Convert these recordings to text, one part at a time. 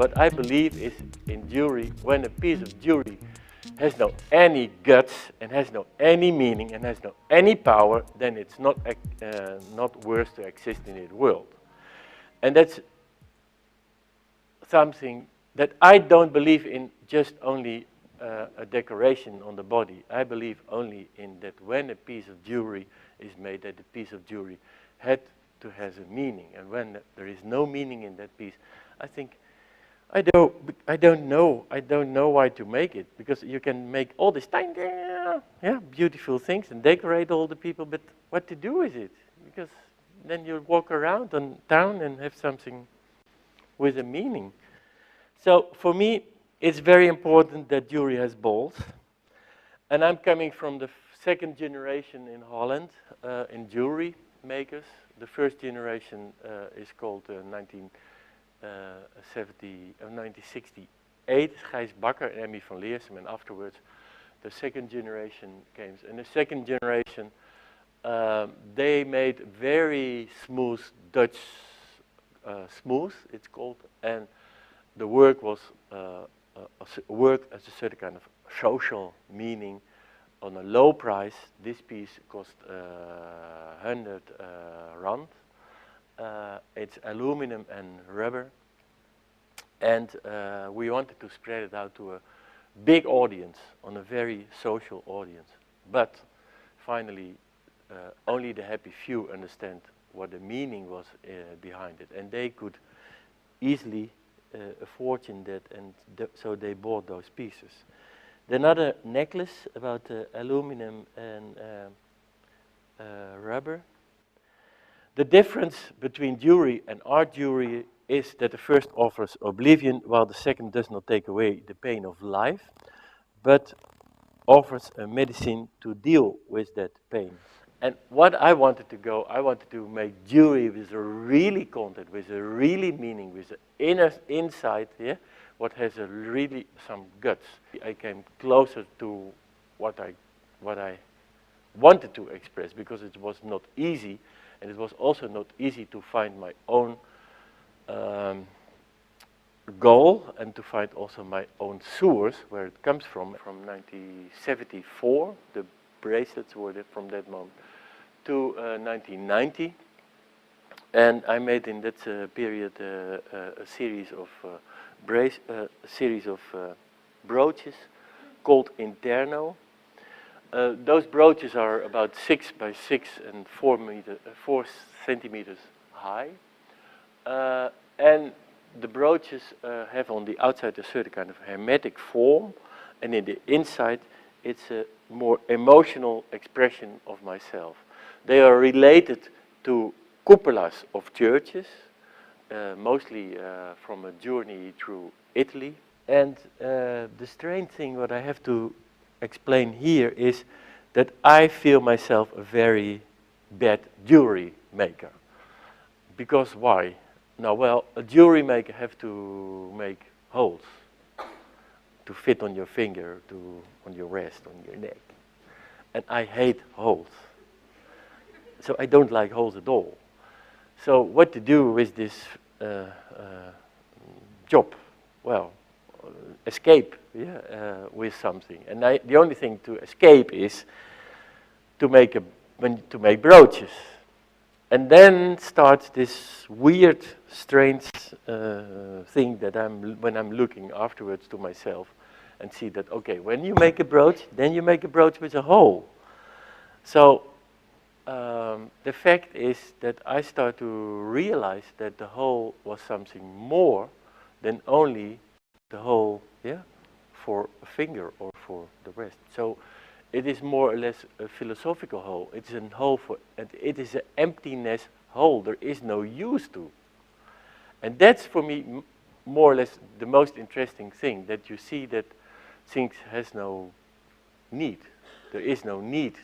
what I believe is in jewelry, when a piece of jewelry has no any guts and has no any meaning and has no any power, then it's not worth to exist in this world. And that's something that I don't believe in just only a decoration on the body. I believe only in that when a piece of jewelry is made, that the piece of jewelry had to have a meaning. And when there is no meaning in that piece, I think I don't know why to make it, because you can make all these tiny, beautiful things and decorate all the people, but what to do with it? Because then you walk around on town and have something with a meaning. So for me, it's very important that jewelry has balls. And I'm coming from the second generation in Holland in jewelry makers. The first generation is called 1968, Gijs Bakker and Emmy van Leersum, and afterwards the second generation came. And the second generation, they made very smooth Dutch smooth, it's called, and the work was work as a certain kind of social meaning on a low price. This piece cost 100 rand. It's aluminum and rubber, and we wanted to spread it out to a big audience, on a very social audience. But finally, only the happy few understand what the meaning was behind it, and they could easily afford that, and so they bought those pieces. Another necklace about aluminum and rubber. The difference between jewelry and art jewelry is that the first offers oblivion, while the second does not take away the pain of life, but offers a medicine to deal with that pain. And what I wanted to make jewelry with a really content, with a really meaning, with an inner insight, yeah, what has a really some guts. I came closer to what I wanted to express, because it was not easy, and it was also not easy to find my own goal, and to find also my own source, where it comes from 1974, the bracelets were there from that moment, to 1990, and I made in that period a series of brooches called Interno. Those brooches are about 6 by 6 and 4 centimeters high, and the brooches have on the outside a certain kind of hermetic form, and in the inside it's a more emotional expression of myself. They are related to cupolas of churches, mostly from a journey through Italy. And the strange thing what I have to explain here is that I feel myself a very bad jewelry maker. Because why? Now, well, a jewelry maker have to make holes to fit on your finger, on your wrist, on your neck. And I hate holes. So I don't like holes at all. So what to do with this job? Well, escape, with something. And the only thing to escape is to make brooches. And then starts this weird, strange thing that when I'm looking afterwards to myself and see that, okay, when you make a brooch, then you make a brooch with a hole. So the fact is that I start to realize that the hole was something more than only the hole, for a finger or for the wrist. So it is more or less a philosophical hole. It's a hole it is an emptiness hole. There is no use to. And that's for me more or less the most interesting thing, that you see that things has no need. There is no need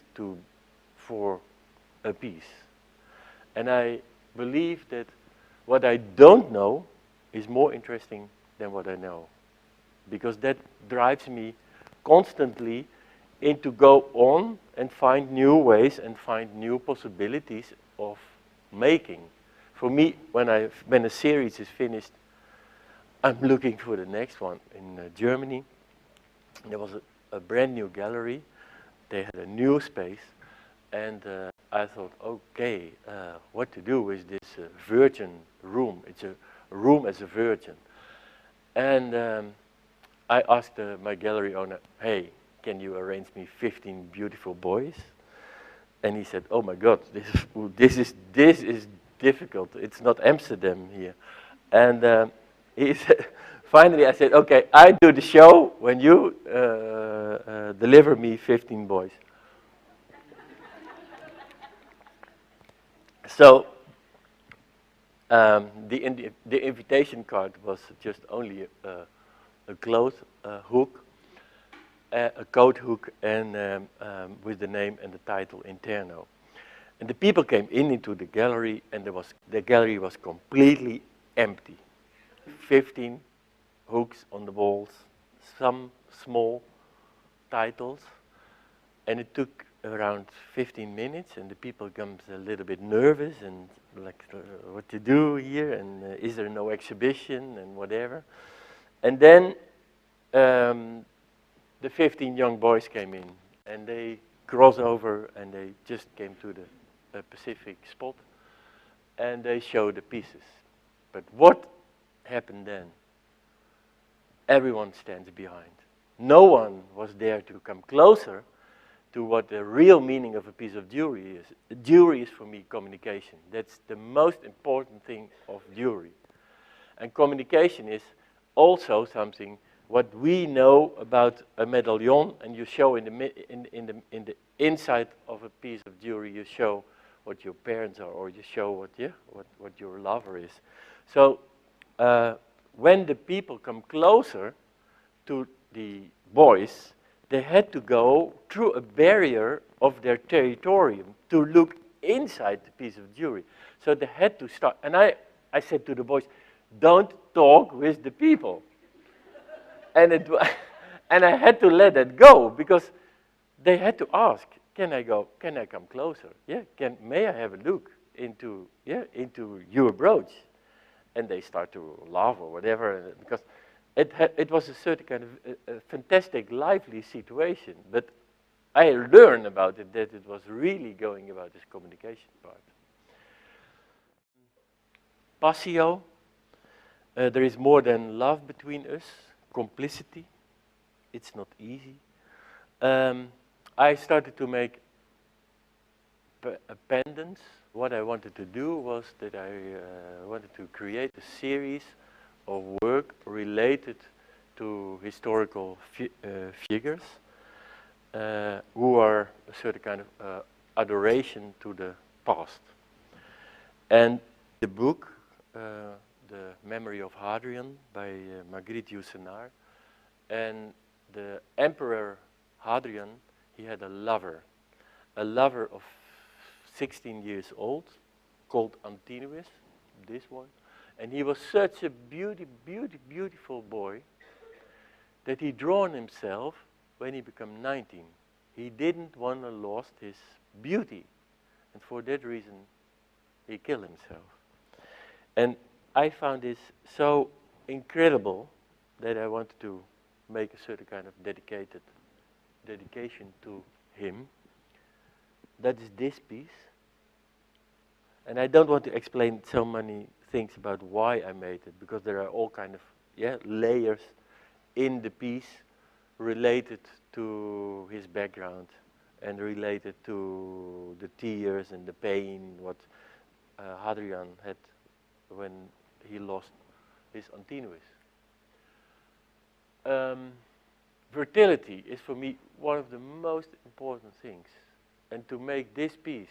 for a piece. And I believe that what I don't know is more interesting than what I know, because that drives me constantly into go on and find new ways and find new possibilities of making. For me, when a series is finished, I'm looking for the next one in Germany. There was a brand new gallery. They had a new space, and I thought, okay, what to do with this virgin room? It's a room as a virgin. And I asked my gallery owner, hey, can you arrange me 15 beautiful boys? And he said, oh my God, this is difficult. It's not Amsterdam here. And he said, finally I said, okay, I do the show when you deliver me 15 boys. So the invitation card was just only a cloth hook, a coat hook, and with the name and the title Interno. And the people came into the gallery, and the gallery was completely empty. 15 hooks on the walls, some small titles, and it took around 15 minutes, and the people comes a little bit nervous and like, what to do here, and is there no exhibition and whatever. And then the 15 young boys came in, and they crossed over, and they just came to the Pacific spot, and they showed the pieces. But what happened then? Everyone stands behind. No one was there to come closer to what the real meaning of a piece of jewelry is. Jewelry is for me communication. That's the most important thing of jewelry. And communication is also something what we know about a medallion, and you show in the inside of a piece of jewelry, you show what your parents are, or you show what your lover is. So when the people come closer to the boys, they had to go through a barrier of their territorium to look inside the piece of jewelry. So they had to start, and I said to the boys, don't talk with the people. And and I had to let it go, because they had to ask, can I go, can I come closer? Yeah, may I have a look into your brooch? And they start to laugh or whatever, because it was a certain kind of a fantastic, lively situation. But I learned about it, that it was really going about this communication part. Passio, there is more than love between us, complicity. It's not easy. I started to make pendants. What I wanted to do was that I wanted to create a series of work related to historical figures who are a certain kind of adoration to the past. And the book, The Memory of Hadrian by Marguerite Yourcenar, and the Emperor Hadrian, he had a lover of 16 years old, called Antinous, this one. And he was such a beautiful boy that he drawn himself when he became 19. He didn't want to lose his beauty, and for that reason, he killed himself. And I found this so incredible that I wanted to make a certain kind of dedication to him. That is this piece. And I don't want to explain so many things about why I made it, because there are all kind of layers in the piece related to his background and related to the tears and the pain what Hadrian had when he lost his Antinous. Fertility is for me one of the most important things. And to make this piece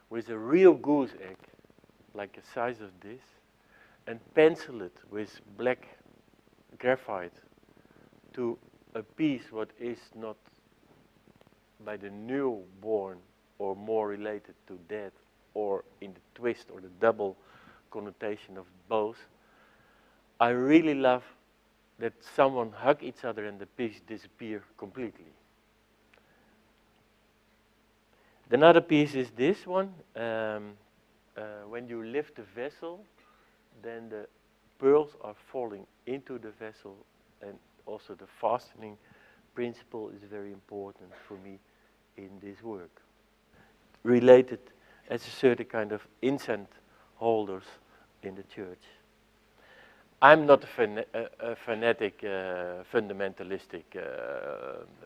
with a real goose egg, like the size of this, and pencil it with black graphite to a piece what is not by the newborn or more related to death, or in the twist or the double connotation of both. I really love that someone hug each other and the piece disappear completely. Another piece is this one. When you lift the vessel, then the pearls are falling into the vessel, and also the fastening principle is very important for me in this work. Related as a certain kind of incense holders in the church. I'm not a fanatic, fundamentalistic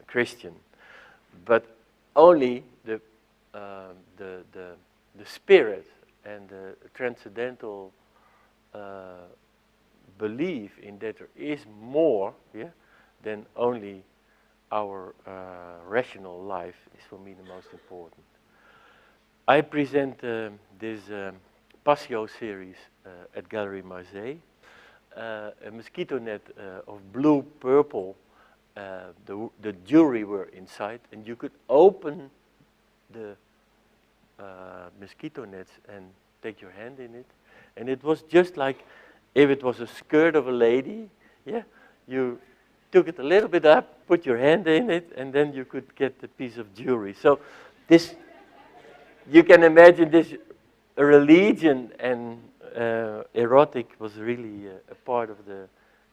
Christian, but only the spirit and the transcendental belief in that there is more, yeah, than only our rational life is for me the most important. I present this Passio series at Gallery Marseille. A mosquito net of blue, purple, the jewelry were inside, and you could open the mosquito nets and take your hand in it. And it was just like if it was a skirt of a lady, yeah, you took it a little bit up, put your hand in it, and then you could get the piece of jewelry. So this, you can imagine this religion and erotic was really a part of the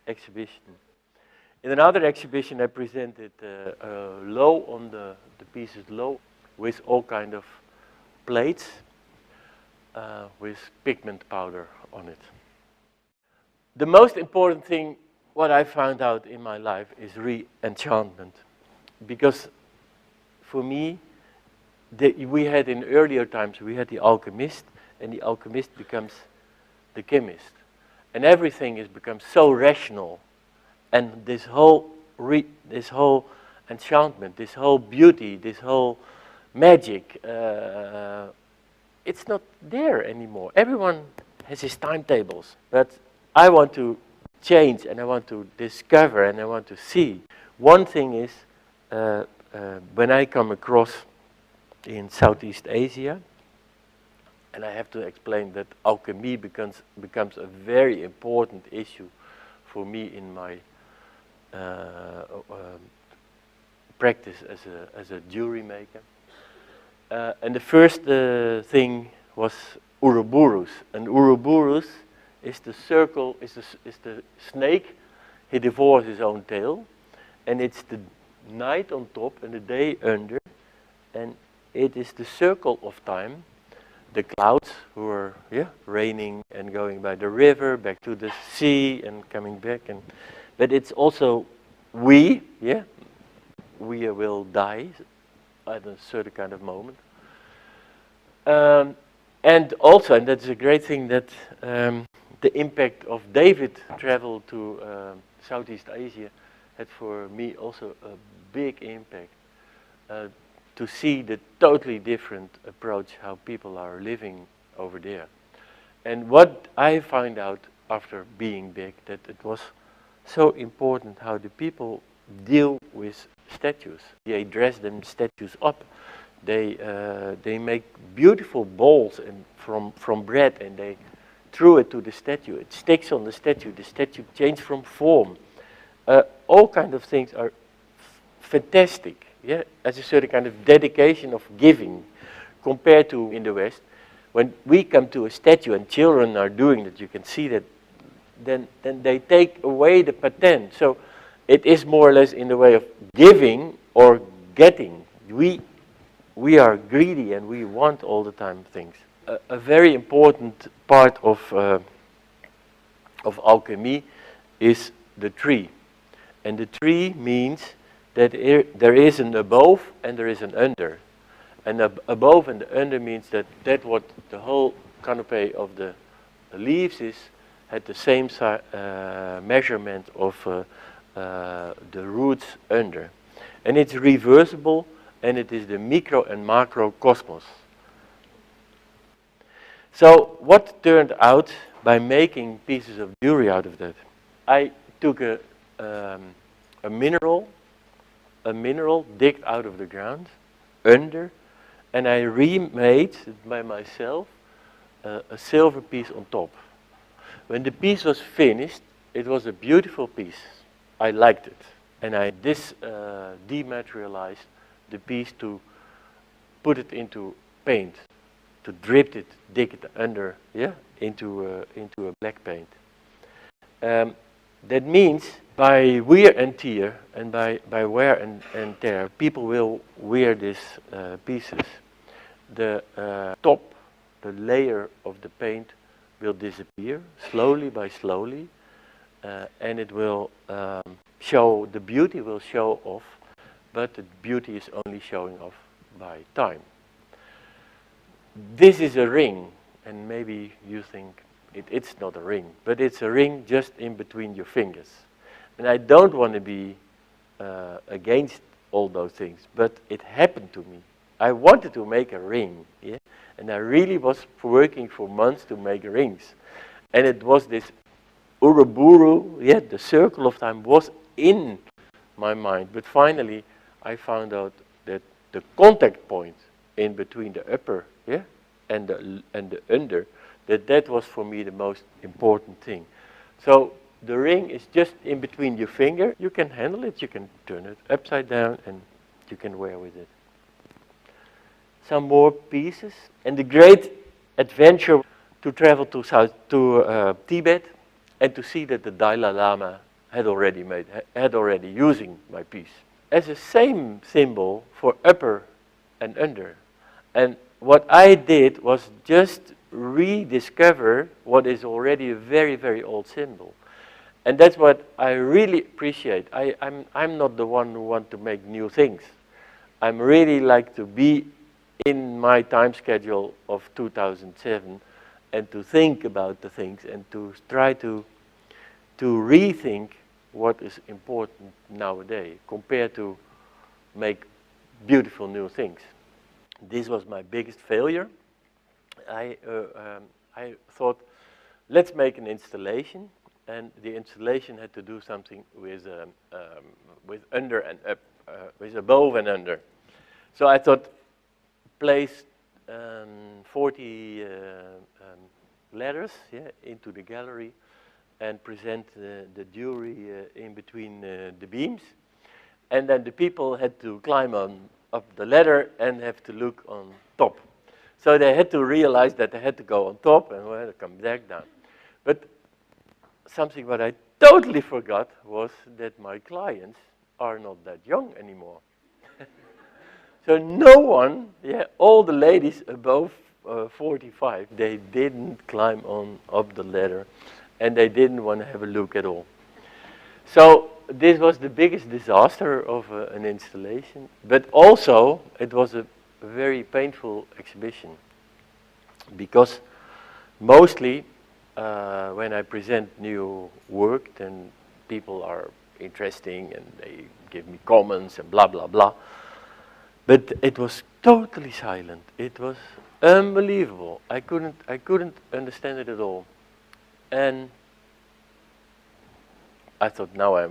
exhibition. In another exhibition I presented low on the pieces low with all kind of plates with pigment powder on it. The most important thing what I found out in my life is re-enchantment, because for me we had in earlier times we had the alchemist, and the alchemist becomes the chemist, and everything has become so rational, and this whole enchantment, this whole beauty, this whole magic, it's not there anymore. Everyone has his timetables, but I want to change, and I want to discover, and I want to see. One thing is when I come across in Southeast Asia, and I have to explain that alchemy becomes a very important issue for me in my practice as a jewelry maker. And the first thing was Ouroboros, and Ouroboros is the circle, is the snake. He devours his own tail, and it's the night on top and the day under, and it is the circle of time. The clouds who are raining and going by the river back to the sea and coming back, and but it's also we will die at a certain kind of moment, and also, and that's a great thing, that the impact of David travel to Southeast Asia had for me also a big impact. To see the totally different approach how people are living over there. And what I find out after being big, that it was so important how the people deal with statues. They dress them statues up. They make beautiful balls and from bread, and they threw it to the statue. It sticks on the statue changes from form. All kind of things are fantastic. Yeah, as a certain kind of dedication of giving, compared to in the West, when we come to a statue and children are doing that, you can see that, then they take away the patent. So it is more or less in the way of giving or getting. We are greedy and we want all the time things. A very important part of alchemy is the tree, and the tree means that there is an above and there is an under. And above and the under means that what the whole canopy of the leaves is, had the same measurement of the roots under. And it's reversible, and it is the micro and macrocosmos. So what turned out by making pieces of jewelry out of that? I took a mineral digged out of the ground, under, and I remade by myself a silver piece on top. When the piece was finished, it was a beautiful piece. I liked it. And I dematerialized the piece to put it into paint, to dig it under, into a black paint. That means by wear and tear, and by wear and tear, people will wear these pieces. The top, the layer of the paint will disappear slowly by slowly, and it will show, the beauty will show off, but the beauty is only showing off by time. This is a ring, and maybe you think it's not a ring, but it's a ring just in between your fingers. And I don't want to be against all those things, but it happened to me. I wanted to make a ring, yeah? And I really was working for months to make rings. And it was this Uruburu, yeah, the circle of time was in my mind. But finally, I found out that the contact point in between the upper, yeah, and the under, that was for me the most important thing. So the ring is just in between your finger. You can handle it, you can turn it upside down, and you can wear with it. Some more pieces, and the great adventure to travel to Tibet and to see that the Dalai Lama had already using my piece as a same symbol for upper and under. And what I did was just rediscover what is already a very, very old symbol. And that's what I really appreciate. I'm not the one who wants to make new things. I'm really like to be in my time schedule of 2007 and to think about the things and to try to rethink what is important nowadays compared to make beautiful new things. This was my biggest failure. I thought, let's make an installation, and the installation had to do something with under and up, with above and under. So I thought, place 40 letters, yeah, into the gallery and present the jewelry in between the beams. And then the people had to climb up the ladder and have to look on top. So they had to realize that they had to go on top and well, come back down. But something what I totally forgot was that my clients are not that young anymore. So no one, yeah, all the ladies above 45, they didn't climb up the ladder, and they didn't want to have a look at all. So this was the biggest disaster of an installation, but also it was a very painful exhibition, because mostly when I present new work, then people are interesting and they give me comments and blah blah blah. But it was totally silent. It was unbelievable. I couldn't understand it at all. And I thought, I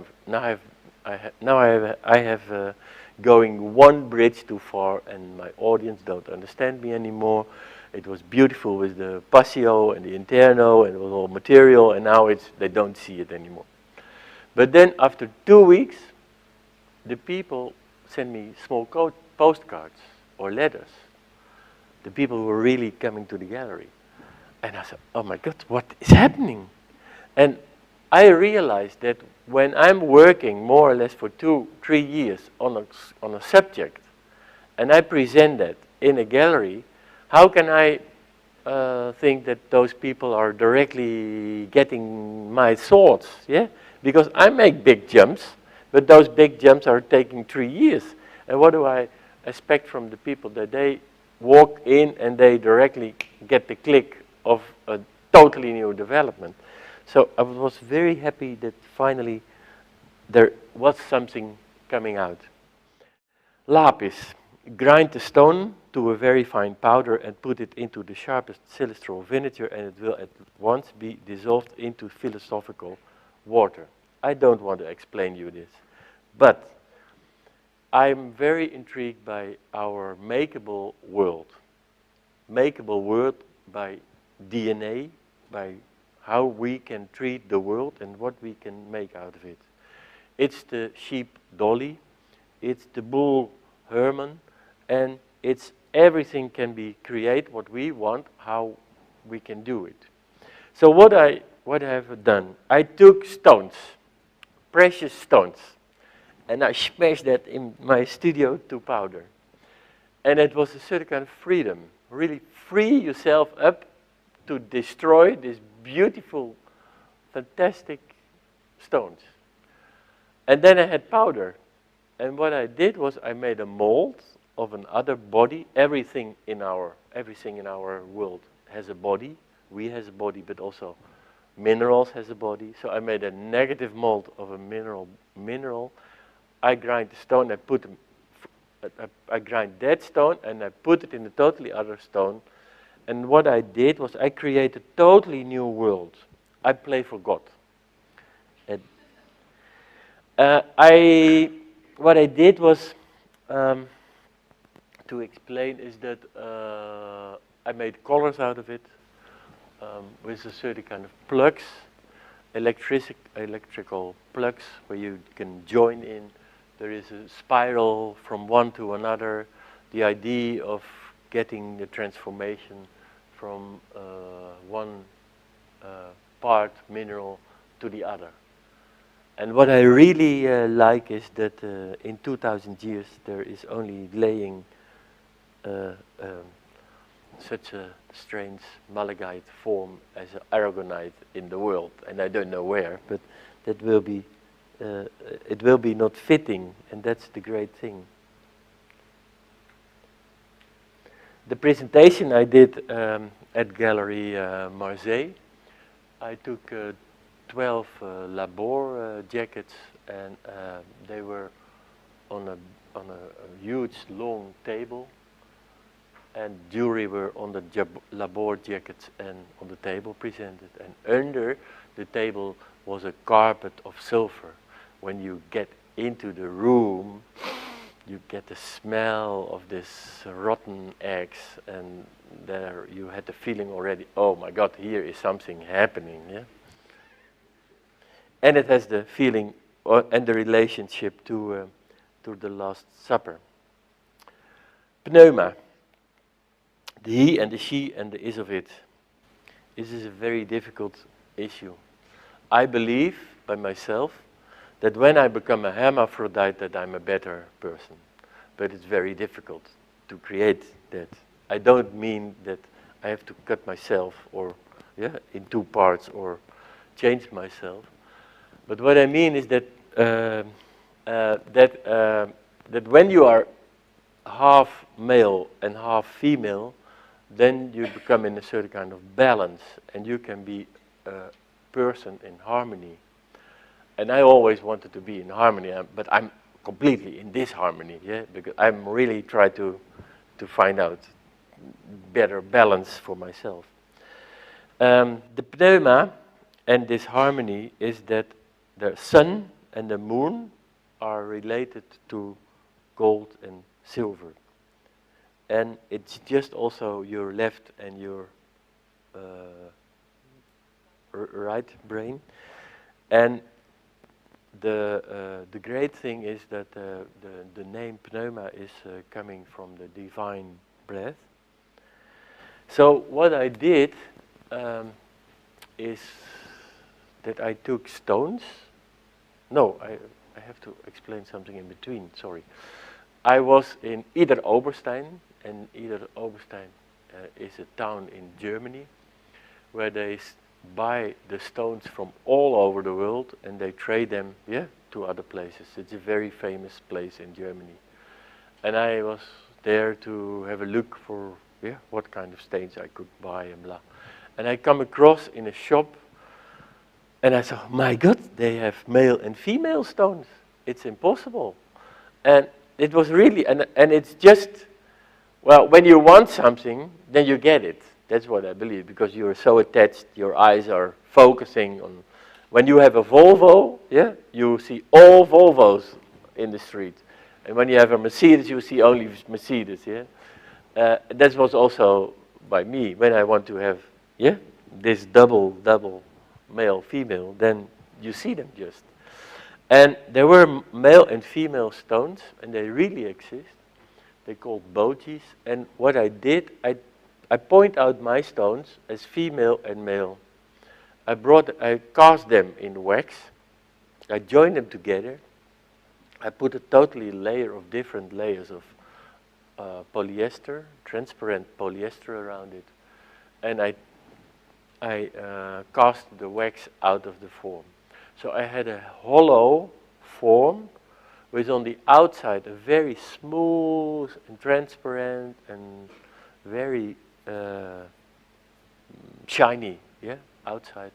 have going one bridge too far, and my audience don't understand me anymore. It was beautiful with the Passio and the Interno, and it was all material, and now they don't see it anymore. But then after 2 weeks, the people sent me small postcards or letters. The people were really coming to the gallery. And I said, oh my God, what is happening? And I realized that when I'm working more or less for 2-3 years on a subject, and I present that in a gallery, how can I think that those people are directly getting my thoughts? Yeah, because I make big jumps, but those big jumps are taking 3 years. And what do I expect from the people? That they walk in and they directly get the click of a totally new development. So I was very happy that finally there was something coming out. Lapis. Grind the stone to a very fine powder and put it into the sharpest silistral vinegar, and it will at once be dissolved into philosophical water. I don't want to explain you this, but I'm very intrigued by our makeable world. Makeable world by DNA, by how we can treat the world and what we can make out of it. It's the sheep Dolly, it's the bull Herman, and it's everything can be create what we want, how we can do it. So what I what I have done, I took stones, precious stones, and I smashed that in my studio to powder. And it was a certain kind of freedom, really free yourself up to destroy these beautiful, fantastic stones. And then I had powder. And what I did was I made a mold of another body. Everything in our world has a body. We has a body, but also minerals has a body. So I made a negative mold of a mineral. I grind the stone, I grind that stone and I put it in a totally other stone. And what I did was I created a totally new world. I play for God. And what I did was, to explain, is that I made colors out of it with a certain kind of plugs, electrical plugs where you can join in. There is a spiral from one to another. The idea of getting the transformation from one part mineral to the other. And what I really like is that in 2000 years there is only laying such a strange malachite form as aragonite in the world, and I don't know where, but that will be it will be not fitting, and that's the great thing. The presentation I did at Gallery Marseille, I took 12 labor jackets, and they were on a huge long table, and jewelry were on the labor jackets and on the table presented, and under the table was a carpet of silver. When you get into the room, you get the smell of this rotten eggs, and there you had the feeling already, oh my God, here is something happening, yeah? And it has the feeling and the relationship to the Last Supper. Pneuma, the he and the she and the is of it. This is a very difficult issue. I believe by myself that when I become a hermaphrodite that I'm a better person. But it's very difficult to create that. I don't mean that I have to cut myself or in two parts or change myself. But what I mean is that that when you are half male and half female, then you become in a certain kind of balance, and you can be a person in harmony. And I always wanted to be in harmony, but I'm completely in disharmony, yeah, because I'm really trying to find out better balance for myself. The pneuma and this harmony is that the sun and the moon are related to gold and silver. And it's just also your left and your right brain. And the great thing is that the name pneuma is coming from the divine breath. So what I did is that I took stones. No, I have to explain something in between, sorry. I was in Oberstein, and Oberstein is a town in Germany where they buy the stones from all over the world and they trade them to other places. It's a very famous place in Germany. And I was there to have a look for what kind of stones I could buy and blah. And I come across in a shop and I thought, my God, they have male and female stones. It's impossible. And it was really, and it's just, well, when you want something, then you get it. That's what I believe, because you're so attached, your eyes are focusing on. When you have a Volvo, you see all Volvos in the street. And when you have a Mercedes, you see only Mercedes, that was also by me. When I want to have, this double male, female, then you see them just. And there were male and female stones, and they really exist. They're called bogies. And what I did, I point out my stones as female and male. I cast them in wax, I joined them together, I put a totally layer of different layers of polyester, transparent polyester around it, and I cast the wax out of the form. So I had a hollow form with on the outside a very smooth and transparent and very shiny, yeah, outside.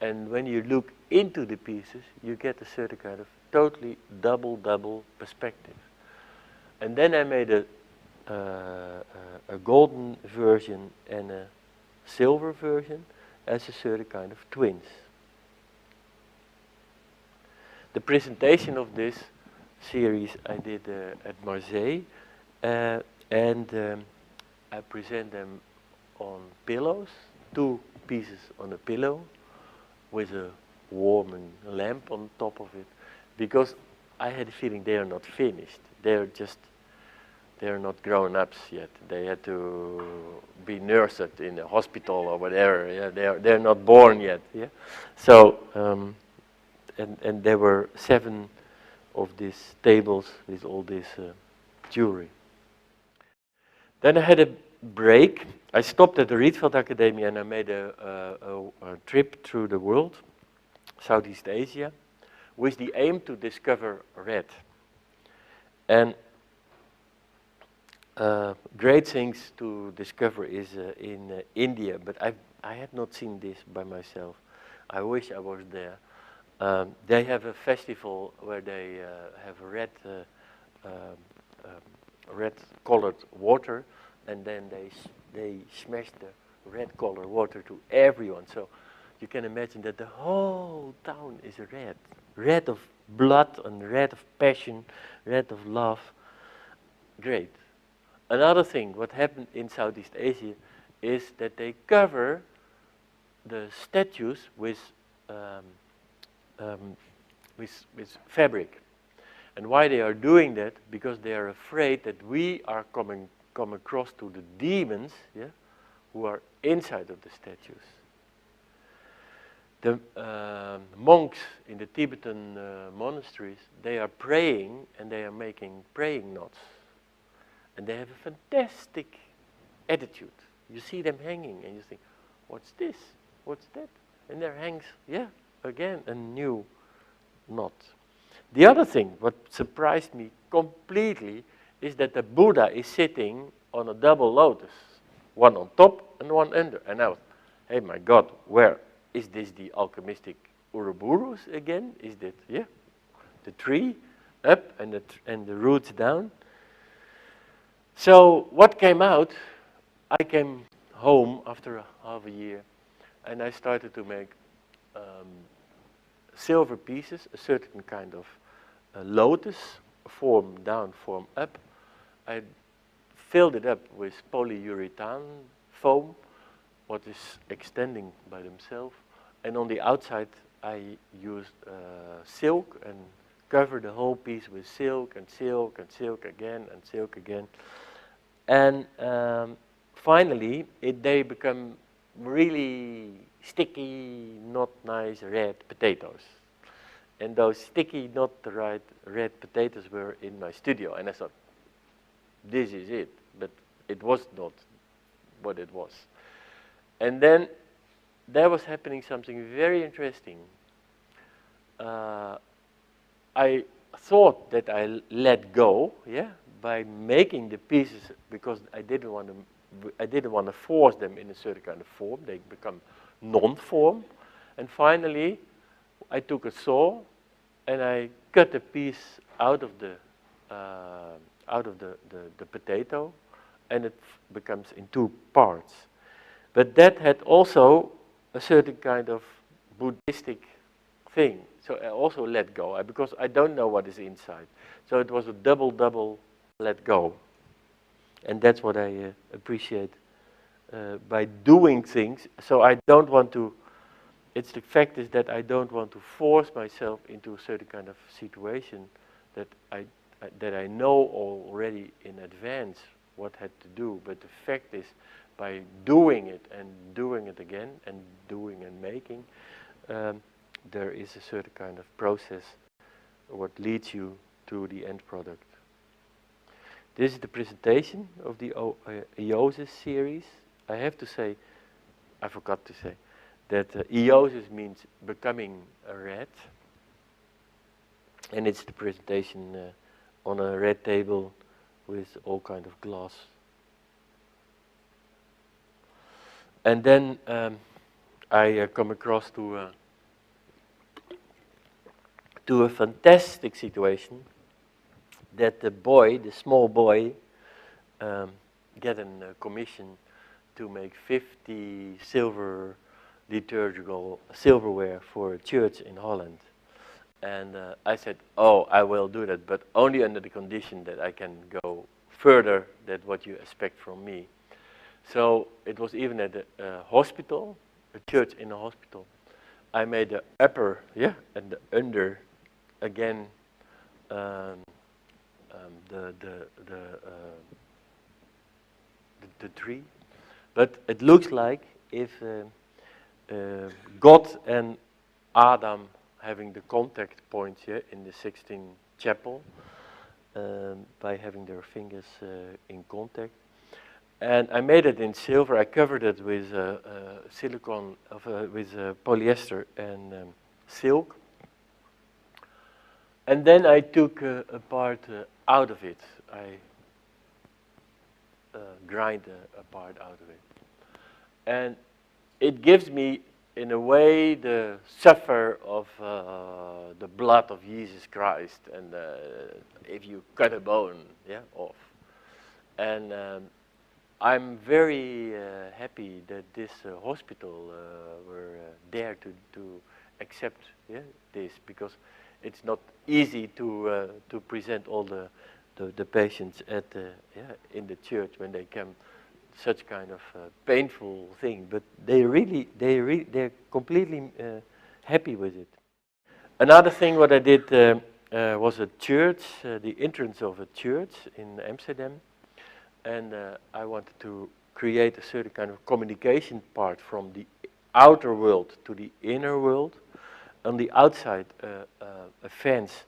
And when you look into the pieces, you get a certain kind of totally double perspective. And then I made a golden version and a silver version as a certain kind of twins. The presentation of this series I did at Marseille, and I present them on pillows, 2 pieces on a pillow with a warming lamp on top of it, because I had a feeling they are not finished. They're not grown-ups yet. They had to be nursed in a hospital or whatever. Yeah, they're not born yet. Yeah, so and there were 7 of these tables with all this jewelry. Then I had a break. I stopped at the Rietveld Academy and I made a trip through the world, Southeast Asia, with the aim to discover red. And great things to discover is in India, but I have not seen this by myself. I wish I was there. They have a festival where they have red-colored water, and then they smash the red-colored water to everyone. So you can imagine that the whole town is red of blood and red of passion, red of love. Great. Another thing, what happened in Southeast Asia is that they cover the statues with fabric. And why they are doing that? Because they are afraid that we are come across to the demons, yeah, who are inside of the statues. The monks in the Tibetan monasteries, they are praying and they are making praying knots. And they have a fantastic attitude. You see them hanging and you think, what's this? What's that? And there hangs, yeah, again, a new knot. The other thing, what surprised me completely, is that the Buddha is sitting on a double lotus, one on top and one under. And I was, hey my God, where is this the alchemistic Ouroboros again? Is that, yeah, the tree up and the roots down? So what came out, I came home after half a year and I started to make silver pieces, a certain kind of lotus, form down, form up. I filled it up with polyurethane foam, what is extending by themselves. And on the outside, I used silk and covered the whole piece with silk and silk and silk again and silk again. And finally, they become really sticky, not nice red potatoes. And those sticky, not right red potatoes were in my studio. And I thought, this is it. But it was not what it was. And then there was happening something very interesting. I thought that I let go, yeah, by making the pieces, because I didn't want to force them in a certain kind of form. They become non-form. And finally, I took a saw and I cut a piece out of the potato, and it becomes in 2 parts. But that had also a certain kind of Buddhistic thing. So I also let go, because I don't know what is inside. So it was a double let go. And that's what I appreciate by doing things. So I don't want to, the fact is that I don't want to force myself into a certain kind of situation that I know already in advance what had to do. But the fact is by doing it and doing it again and doing and making, there is a certain kind of process what leads you to the end product. This is the presentation of the Eosis series. I have to say, I forgot to say, that Eosis means becoming a red. And it's the presentation on a red table with all kind of glass. And then I come across to a fantastic situation that the boy, the small boy, get a commission to make 50 silver liturgical silverware for a church in Holland. And I said, oh, I will do that, but only under the condition that I can go further than what you expect from me. So it was even at a hospital, a church in a hospital. I made the upper, and the under, again, the tree. But it looks like if God and Adam having the contact points here in the 16th chapel, by having their fingers in contact. And I made it in silver. I covered it with silicone, with polyester and silk. And then I took a part out of it. I grind a part out of it. And it gives me, in a way, the suffer of the blood of Jesus Christ. And if you cut a bone, off. And I'm very happy that this hospital were there to accept this, because it's not easy to present all the patients at in the church when they come. Such kind of painful thing, but they're completely happy with it. Another thing what I did was a church, the entrance of a church in Amsterdam, and I wanted to create a certain kind of communication part from the outer world to the inner world. On the outside, a fence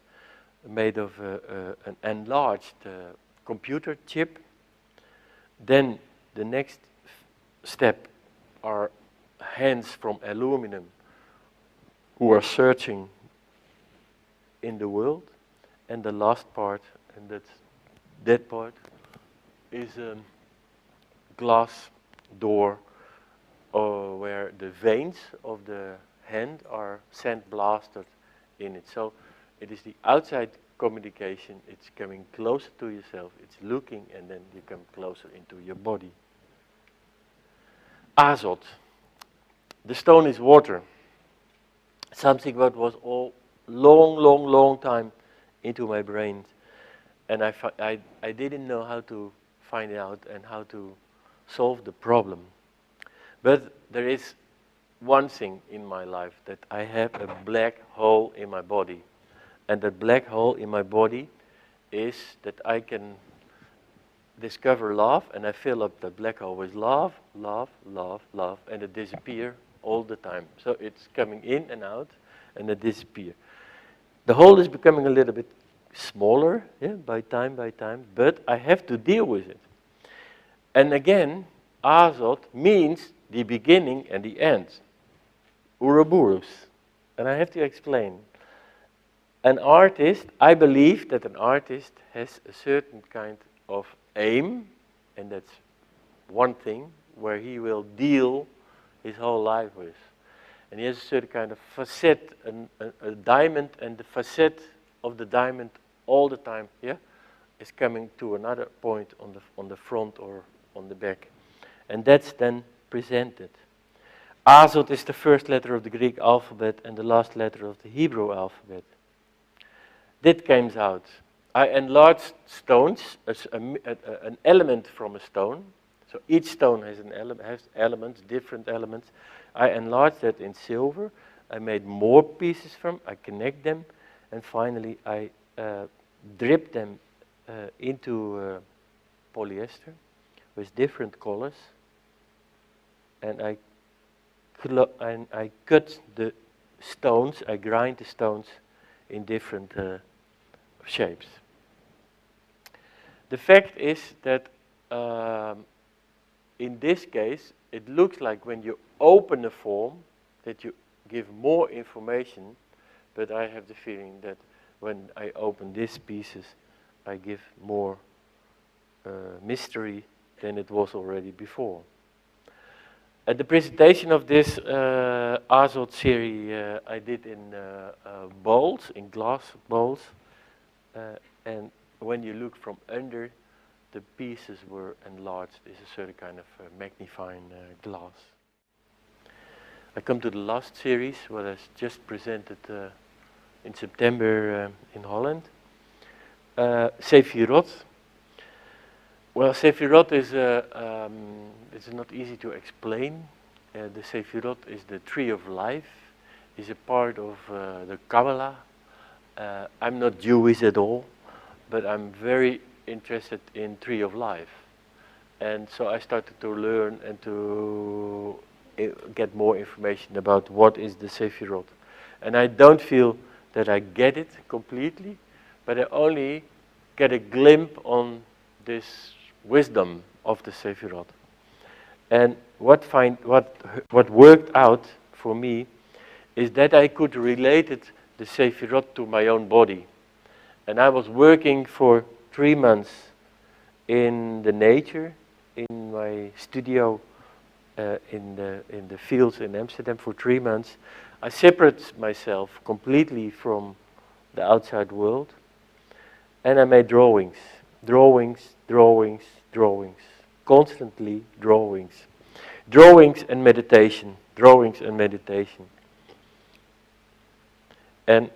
made of an enlarged computer chip. Then the next step are hands from aluminum who are searching in the world. And the last part, and that's that part, is a glass door where the veins of the hand are sandblasted in it. So it is the outside communication, it's coming closer to yourself, it's looking, and then you come closer into your body. Azot. The stone is water. Something that was all long time into my brain. And I didn't know how to find it out and how to solve the problem. But there is one thing in my life, that I have a black hole in my body. And that black hole in my body is that I can discover love, and I fill up the black hole with love, and it disappears all the time. So it's coming in and out, and it disappears. The hole is becoming a little bit smaller, by time, but I have to deal with it. And again, azot means the beginning and the end. Ouroboros. And I have to explain. An artist, I believe that an artist has a certain kind of aim, and that's one thing where he will deal his whole life with. And he has a certain kind of facet, a diamond, and the facet of the diamond all the time, is coming to another point on the front or on the back. And that's then presented. Azot is the first letter of the Greek alphabet and the last letter of the Hebrew alphabet. That comes out. I enlarged stones, as an element from a stone. So each stone has elements, different elements. I enlarged that in silver. I made more pieces from. I connect them, and finally I drip them into polyester with different colors. and I cut the stones, I grind the stones in different shapes. The fact is that in this case, it looks like when you open a form that you give more information, but I have the feeling that when I open these pieces, I give more mystery than it was already before. At the presentation of this Azot series, I did in bowls, in glass bowls, and when you look from under, the pieces were enlarged. This is a certain kind of magnifying glass. I come to the last series, what I just presented in September in Holland. Sephirot. Well, Sephirot is it's not easy to explain. The Sephirot is the tree of life, is a part of the Kabbalah. I'm not Jewish at all, but I'm very interested in tree of life. And so I started to learn and to get more information about what is the Sephirot. And I don't feel that I get it completely, but I only get a glimpse on this wisdom of the Sephirot. And what worked out for me is that I could relate it, the Sephirot, to my own body. And I was working for 3 months in the nature, in my studio, in the fields in Amsterdam for 3 months. I separated myself completely from the outside world, and I made drawings, constantly drawings and meditation. And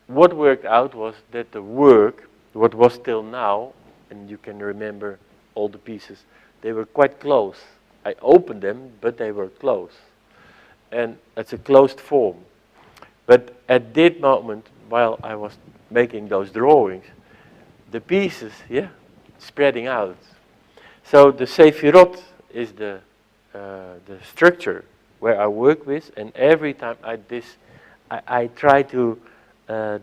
what worked out was that the work, what was till now, and you can remember all the pieces, they were quite close. I opened them, but they were close. And it's a closed form. But at that moment, while I was making those drawings, the pieces, spreading out. So the Sephirot is the structure where I work with, and every time I try to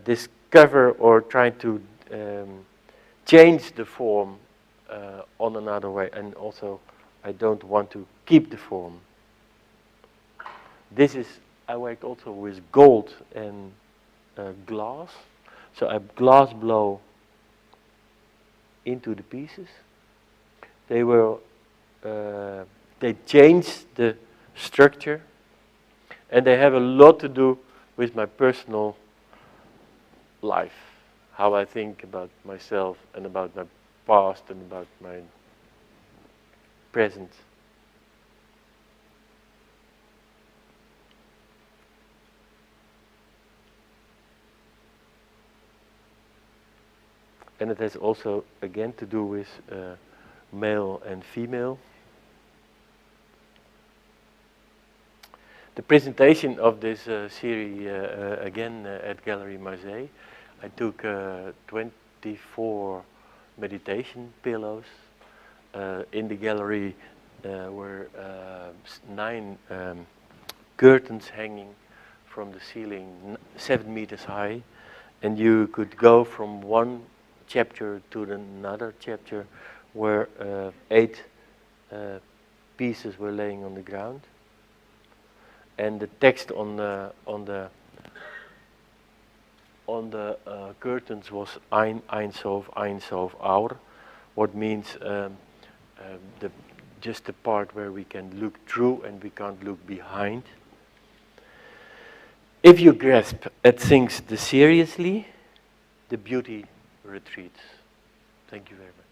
discover or try to change the form on another way, and also I don't want to keep the form. I work also with gold and glass, so I glass blow into the pieces. They changed the structure, and they have a lot to do with my personal life, how I think about myself and about my past and about my present. And it has also, again, to do with male and female. The presentation of this series, again, at Gallery Marseille, I took 24 meditation pillows. In the gallery were 9 curtains hanging from the ceiling, 7 meters high, and you could go from one chapter to another chapter where 8 pieces were laying on the ground, and the text on the curtains was Ein Sof Aur, what means just the part where we can look through and we can't look behind. If you grasp at things seriously, the beauty retreats. Thank you very much.